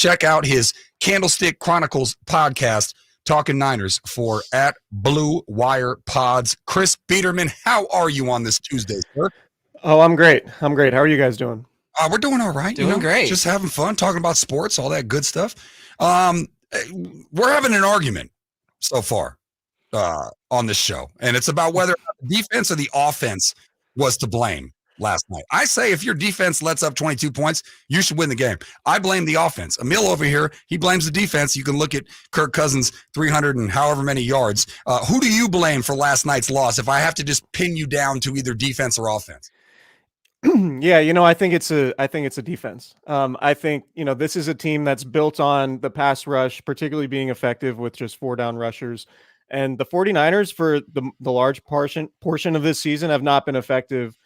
check out his Candlestick Chronicles podcast, Talking Niners, for at Blue Wire Pods. Chris Biderman, how are you on this Tuesday, sir? Oh, I'm great. How are you guys doing? We're doing all right. Doing great. Just having fun, talking about sports, all that good stuff. We're having an argument so far on this show, and it's about whether the defense or the offense was to blame last night. I say if your defense lets up 22 points, you should win the game. I blame the offense. Emil over here, he blames the defense. You can look at Kirk Cousins, 300 and however many yards. Who do you blame for last night's loss if I have to just pin you down to either defense or offense? Yeah, I think it's a defense. I think, this is a team that's built on the pass rush, particularly being effective with just 4 down rushers. And the 49ers, for the large portion of this season, have not been effective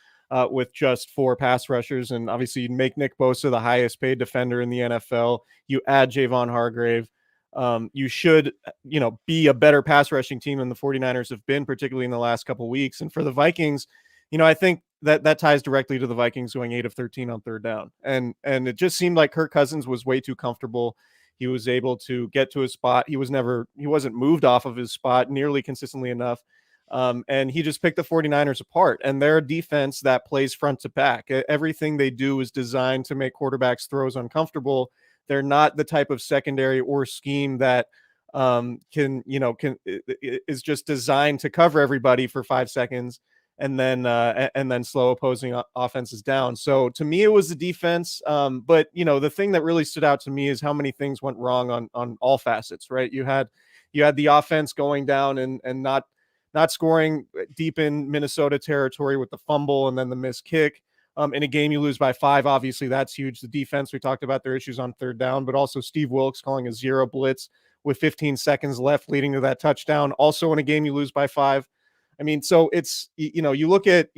with just 4 pass rushers. And obviously, you make Nick Bosa the highest paid defender in the NFL. You add Javon Hargrave. You should, be a better pass rushing team than the 49ers have been, particularly in the last couple of weeks. And for the Vikings, I think that ties directly to the Vikings going 8 of 13 on third down. And it just seemed like Kirk Cousins was way too comfortable. He was able to get to his spot. He wasn't moved off of his spot nearly consistently enough. And he just picked the 49ers apart, and they're a defense that plays front to back. Everything they do is designed to make quarterbacks' throws uncomfortable. They're not the type of secondary or scheme that is just designed to cover everybody for 5 seconds and then slow opposing offenses down. So to me, it was the defense. But the thing that really stood out to me is how many things went wrong on all facets, right? You had the offense going down and not scoring deep in Minnesota territory with the fumble and then the missed kick. In a game you lose by 5, obviously that's huge. The defense, we talked about their issues on third down, but also Steve Wilks calling a 0 blitz with 15 seconds left leading to that touchdown. Also in a game you lose by 5. I mean, so it's, you can look at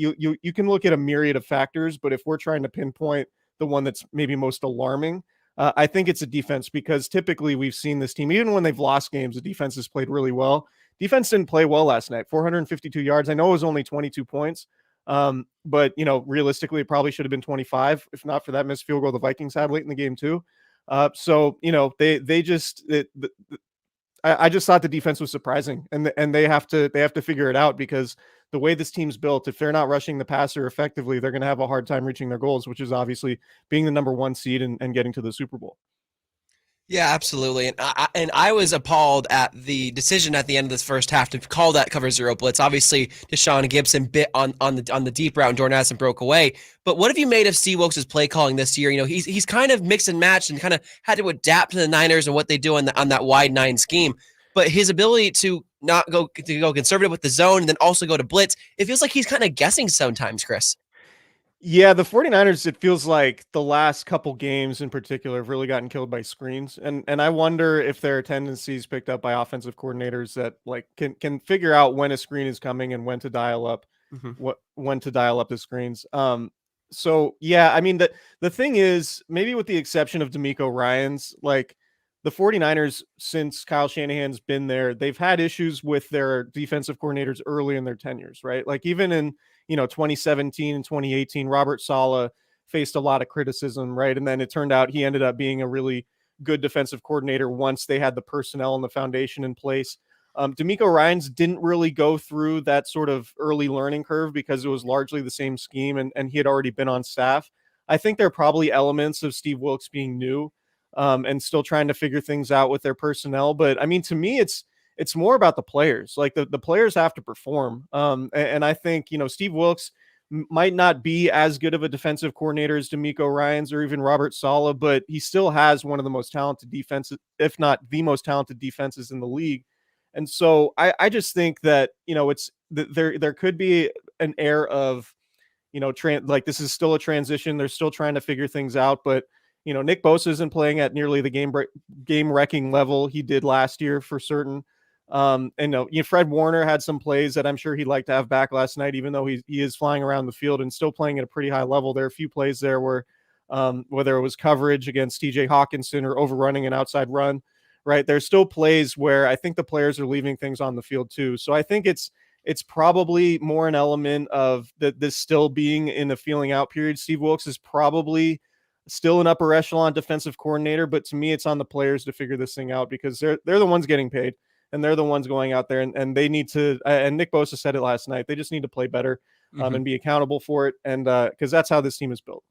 a myriad of factors, but if we're trying to pinpoint the one that's maybe most alarming, I think it's a defense, because typically we've seen this team, even when they've lost games, the defense has played really well. Defense didn't play well last night, 452 yards. I know it was only 22 points, but realistically it probably should have been 25, if not for that missed field goal the Vikings had late in the game too. I just thought the defense was surprising, and they have to figure it out, because the way this team's built, if they're not rushing the passer effectively, they're going to have a hard time reaching their goals, which is obviously being the number 1 seed and getting to the Super Bowl. Yeah, absolutely. And I was appalled at the decision at the end of this first half to call that cover 0 blitz. Obviously, Deshaun Gibson bit on the deep route and Jordan Addison broke away. But what have you made of Steve Wilks' play calling this year? He's kind of mixed and matched and kind of had to adapt to the Niners and what they do on that wide 9 scheme. But his ability to not go conservative with the zone and then also go to blitz, it feels like he's kind of guessing sometimes, Chris. Yeah, the 49ers, it feels like the last couple games in particular have really gotten killed by screens. And I wonder if there are tendencies picked up by offensive coordinators that can figure out when a screen is coming and when to dial up when to dial up the screens. So yeah, I mean, the thing is, maybe with the exception of D'Amico Ryans, the 49ers, since Kyle Shanahan's been there, they've had issues with their defensive coordinators early in their tenures, right? Like even in 2017 and 2018, Robert Saleh faced a lot of criticism, right? And then it turned out he ended up being a really good defensive coordinator once they had the personnel and the foundation in place. D'Amico Ryans didn't really go through that sort of early learning curve because it was largely the same scheme and he had already been on staff. I think there are probably elements of Steve Wilks being new and still trying to figure things out with their personnel. But I mean, to me, it's more about the players. Like the players have to perform. And I think, Steve Wilks might not be as good of a defensive coordinator as D'Amico Ryans or even Robert Saleh, but he still has one of the most talented defenses, if not the most talented defenses in the league. And so I just think that, there could be an air of, this is still a transition. They're still trying to figure things out, but Nick Bosa isn't playing at nearly the game wrecking level he did last year for certain. Fred Warner had some plays that I'm sure he'd like to have back last night, even though he is flying around the field and still playing at a pretty high level. There are a few plays there where whether it was coverage against TJ Hawkinson or overrunning an outside run, right? There's still plays where I think the players are leaving things on the field too. So I think it's probably more an element of this still being in the feeling out period. Steve Wilks is probably still an upper echelon defensive coordinator, but to me, it's on the players to figure this thing out because they're the ones getting paid and they're the ones going out there and they need to. And Nick Bosa said it last night. They just need to play better and be accountable for it, and because that's how this team is built.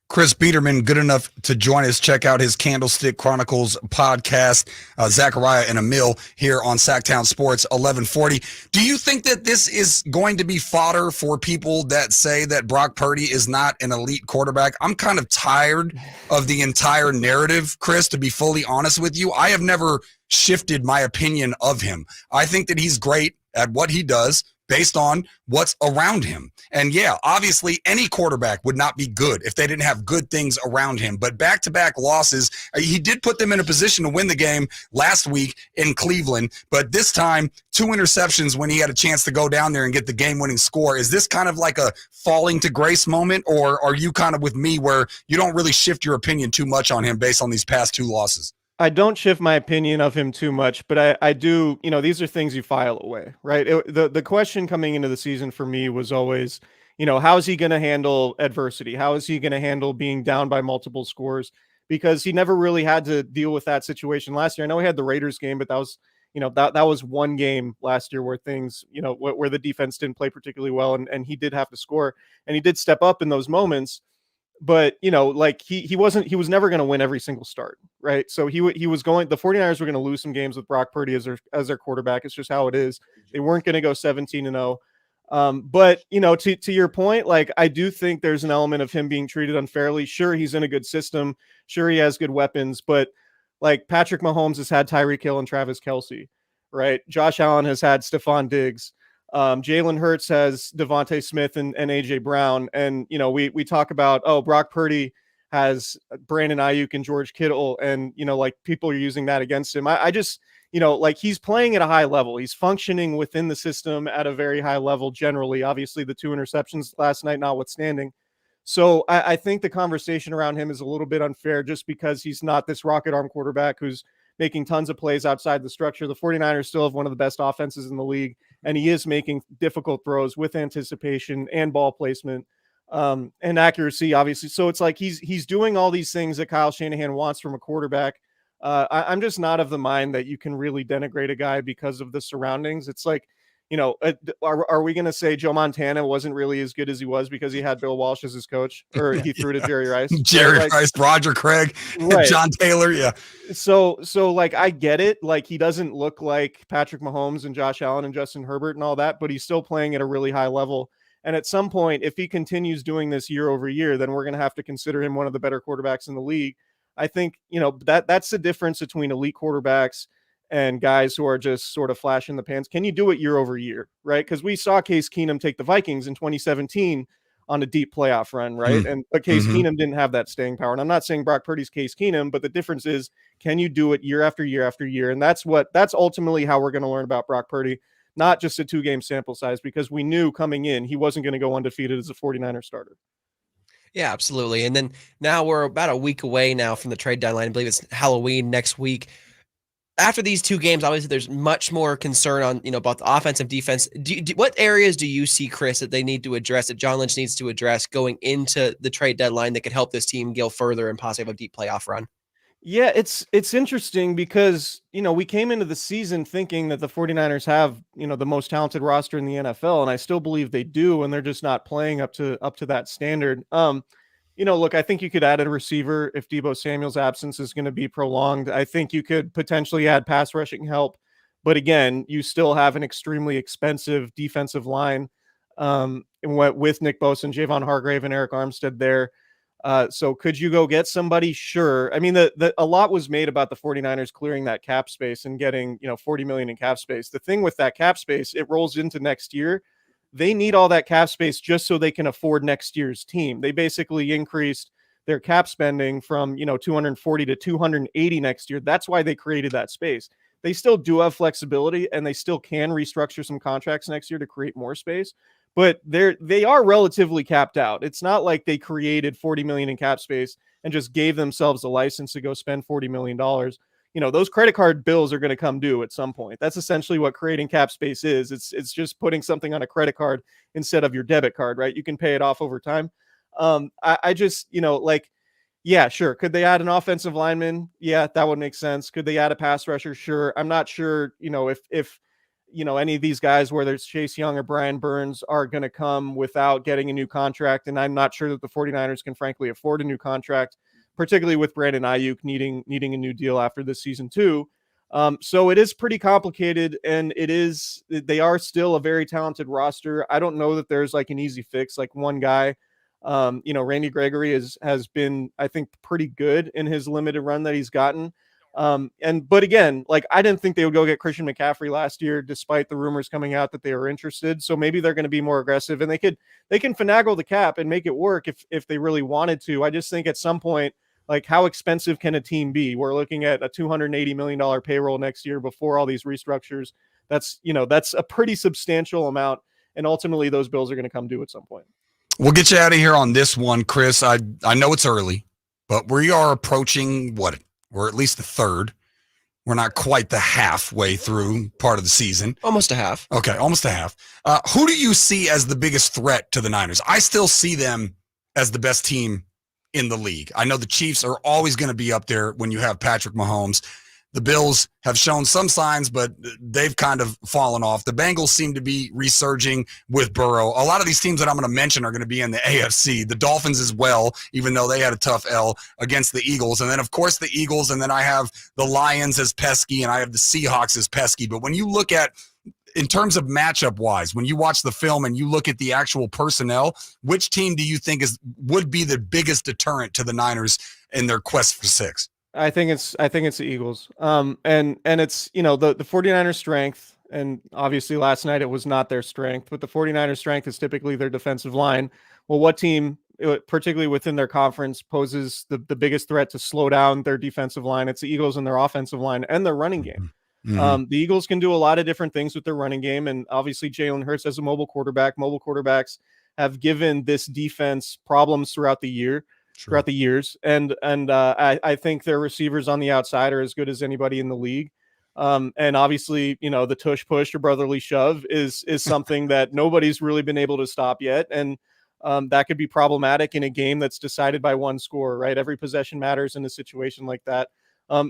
Chris Biderman, good enough to join us. Check out his Candlestick Chronicles podcast. Zachariah and Emil here on Sactown Sports 1140. Do you think that this is going to be fodder for people that say that Brock Purdy is not an elite quarterback? I'm kind of tired of the entire narrative, Chris, to be fully honest with you. I have never shifted my opinion of him. I think that he's great at what he does based on what's around him. And yeah, obviously any quarterback would not be good if they didn't have good things around him. But back-to-back losses, he did put them in a position to win the game last week in Cleveland. But this time, 2 interceptions when he had a chance to go down there and get the game-winning score. Is this kind of like a falling to grace moment, or are you kind of with me where you don't really shift your opinion too much on him based on these past 2 losses? I don't shift my opinion of him too much, but I do, these are things you file away, right? The question coming into the season for me was always, how is he going to handle adversity? How is he going to handle being down by multiple scores? Because he never really had to deal with that situation last year. I know he had the Raiders game, but that was, that was one game last year where things, where the defense didn't play particularly well and he did have to score and he did step up in those moments. But, he was never going to win every single start, right? So the 49ers were going to lose some games with Brock Purdy as their quarterback. It's just how it is. They weren't going to go 17-0. But, to your point, like, I do think there's an element of him being treated unfairly. Sure, he's in a good system. Sure, he has good weapons. But, like, Patrick Mahomes has had Tyreek Hill and Travis Kelce, right? Josh Allen has had Stephon Diggs. Jalen Hurts has Devontae Smith and AJ Brown. And, we talk about, Brock Purdy has Brandon Ayuk and George Kittle. And, people are using that against him. I just, he's playing at a high level. He's functioning within the system at a very high level generally. Obviously, the 2 interceptions last night notwithstanding. So I think the conversation around him is a little bit unfair just because he's not this rocket arm quarterback who's making tons of plays outside the structure. The 49ers still have one of the best offenses in the league, and he is making difficult throws with anticipation and ball placement and accuracy, obviously. So it's like he's doing all these things that Kyle Shanahan wants from a quarterback. I'm just not of the mind that you can really denigrate a guy because of the surroundings. It's like, are we going to say Joe Montana wasn't really as good as he was because he had Bill Walsh as his coach, or he threw to Jerry Rice? Rice, Roger Craig, right. John Taylor, yeah. So like, I get it. Like, he doesn't look like Patrick Mahomes and Josh Allen and Justin Herbert and all that, but he's still playing at a really high level. And at some point, if he continues doing this year over year, then we're going to have to consider him one of the better quarterbacks in the league. I think, that's the difference between elite quarterbacks and guys who are just sort of flash in the pans. Can you do it year over year, right? Because we saw Case Keenum take the Vikings in 2017 on a deep playoff run, right? But Case Keenum didn't have that staying power. And I'm not saying Brock Purdy's Case Keenum, but the difference is, can you do it year after year after year? And that's ultimately how we're going to learn about Brock Purdy, not just a 2-game sample size, because we knew coming in he wasn't going to go undefeated as a 49er starter. Yeah, absolutely. And then now we're about a week away now from the trade deadline. I believe it's Halloween next week. After these 2 games, obviously there's much more concern on, about the offensive defense. What areas do you see, Chris, that they need to address, that John Lynch needs to address going into the trade deadline that could help this team go further and possibly have a deep playoff run? Yeah, it's interesting because, we came into the season thinking that the 49ers have, the most talented roster in the NFL, and I still believe they do, and they're just not playing up to that standard. Look, I think you could add a receiver if Deebo Samuel's absence is going to be prolonged. I think you could potentially add pass rushing help. But again, you still have an extremely expensive defensive line with Nick Bosa and Javon Hargrave and Eric Armstead there. So could you go get somebody? Sure. I mean, a lot was made about the 49ers clearing that cap space and getting, $40 million in cap space. The thing with that cap space, it rolls into next year. They need all that cap space just so they can afford next year's team. They basically increased their cap spending from, 240 to 280 next year. That's why they created that space. They still do have flexibility and they still can restructure some contracts next year to create more space, but they are relatively capped out. It's not like they created 40 million in cap space and just gave themselves a license to go spend $40 million. Those credit card bills are going to come due at some point. That's essentially what creating cap space is. It's just putting something on a credit card instead of your debit card, right? You can pay it off over time. I just, Yeah, sure. Could they add an offensive lineman? Yeah, that would make sense. Could they add a pass rusher? Sure. I'm not sure, if any of these guys, whether it's Chase Young or Brian Burns, are going to come without getting a new contract. And I'm not sure that the 49ers can frankly afford a new contract, particularly with Brandon Ayuk needing a new deal after this season too. So it is pretty complicated, and they are still a very talented roster. I don't know that there's like an easy fix, like one guy. Randy Gregory has been, I think, pretty good in his limited run that he's gotten. But again, like, I didn't think they would go get Christian McCaffrey last year, despite the rumors coming out that they were interested. So maybe they're going to be more aggressive, and they can finagle the cap and make it work if they really wanted to. I just think at some point, like, how expensive can a team be? We're looking at a $280 million payroll next year before all these restructures. That's a pretty substantial amount. And ultimately those bills are going to come due at some point. We'll get you out of here on this one, Chris. I know it's early, but we are approaching we're at least the third. We're not quite the halfway through part of the season. Almost a half. Okay, almost a half. Who do you see as the biggest threat to the Niners? I still see them as the best team in the league. I know the Chiefs are always going to be up there when you have Patrick Mahomes. The Bills have shown some signs, but they've kind of fallen off. The Bengals seem to be resurging with Burrow. A lot of these teams that I'm going to mention are going to be in the AFC. The Dolphins as well, even though they had a tough L against the Eagles. And then, of course, the Eagles, and then I have the Lions as pesky, and I have the Seahawks as pesky. But when you look at, in terms of matchup-wise, when you watch the film and you look at the actual personnel, which team do you think would be the biggest deterrent to the Niners in their quest for 6? I think it's the Eagles. And it's, the 49ers strength, and obviously last night it was not their strength, but the 49ers strength is typically their defensive line. Well, what team, particularly within their conference, poses the biggest threat to slow down their defensive line? It's the Eagles and their offensive line and their running game. Mm-hmm. The Eagles can do a lot of different things with their running game, and obviously Jalen Hurts as a mobile quarterback. Mobile quarterbacks have given this defense problems throughout the years. And I think their receivers on the outside are as good as anybody in the league. And obviously, the tush push or brotherly shove is something that nobody's really been able to stop yet. And that could be problematic in a game that's decided by one score, right? Every possession matters in a situation like that.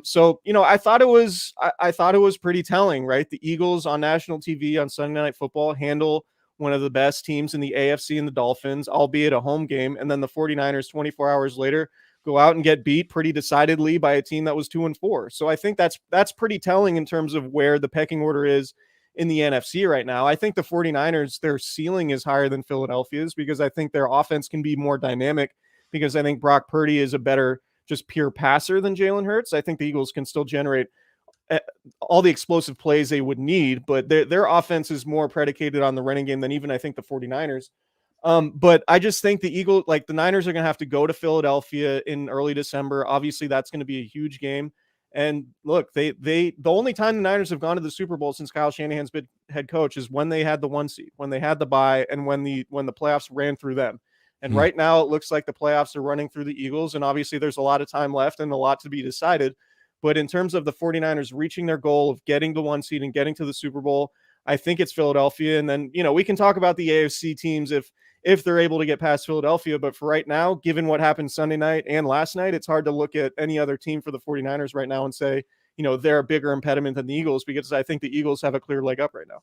So I thought it was pretty telling, right? The Eagles on national TV on Sunday Night Football handle one of the best teams in the AFC and the Dolphins, albeit a home game. And then the 49ers 24 hours later go out and get beat pretty decidedly by a team that was 2-4. So I think that's pretty telling in terms of where the pecking order is in the NFC right now. I think the 49ers, their ceiling is higher than Philadelphia's, because I think their offense can be more dynamic, because I think Brock Purdy is a better just pure passer than Jalen Hurts. I think the Eagles can still generate all the explosive plays they would need, but their offense is more predicated on the running game than even I think the 49ers. But I just think the Niners are going to have to go to Philadelphia in early December. Obviously that's going to be a huge game. And look, the only time the Niners have gone to the Super Bowl since Kyle Shanahan's been head coach is when they had the 1 seed, when they had the bye, and when the playoffs ran through them. And right now it looks like the playoffs are running through the Eagles, and obviously there's a lot of time left and a lot to be decided. But in terms of the 49ers reaching their goal of getting the 1 seed and getting to the Super Bowl, I think it's Philadelphia. And then, we can talk about the AFC teams if they're able to get past Philadelphia. But for right now, given what happened Sunday night and last night, it's hard to look at any other team for the 49ers right now and say, they're a bigger impediment than the Eagles, because I think the Eagles have a clear leg up right now.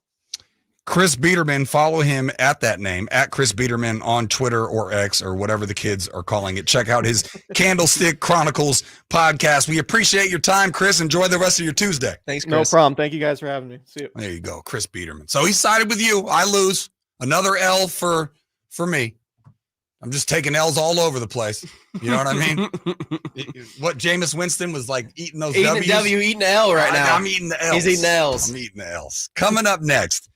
Chris Biderman, follow him at that name, at Chris Biderman on Twitter or X or whatever the kids are calling it. Check out his Candlestick Chronicles podcast. We appreciate your time, Chris. Enjoy the rest of your Tuesday. Thanks, Chris. No problem. Thank you guys for having me. See you. There you go, Chris Biderman. So he sided with you. I lose. Another L for me. I'm just taking L's all over the place. You know what I mean? What Jameis Winston was like eating those W's. Eating an L right now. I'm eating the L's. He's eating the L's. I'm eating the L's. Coming up next,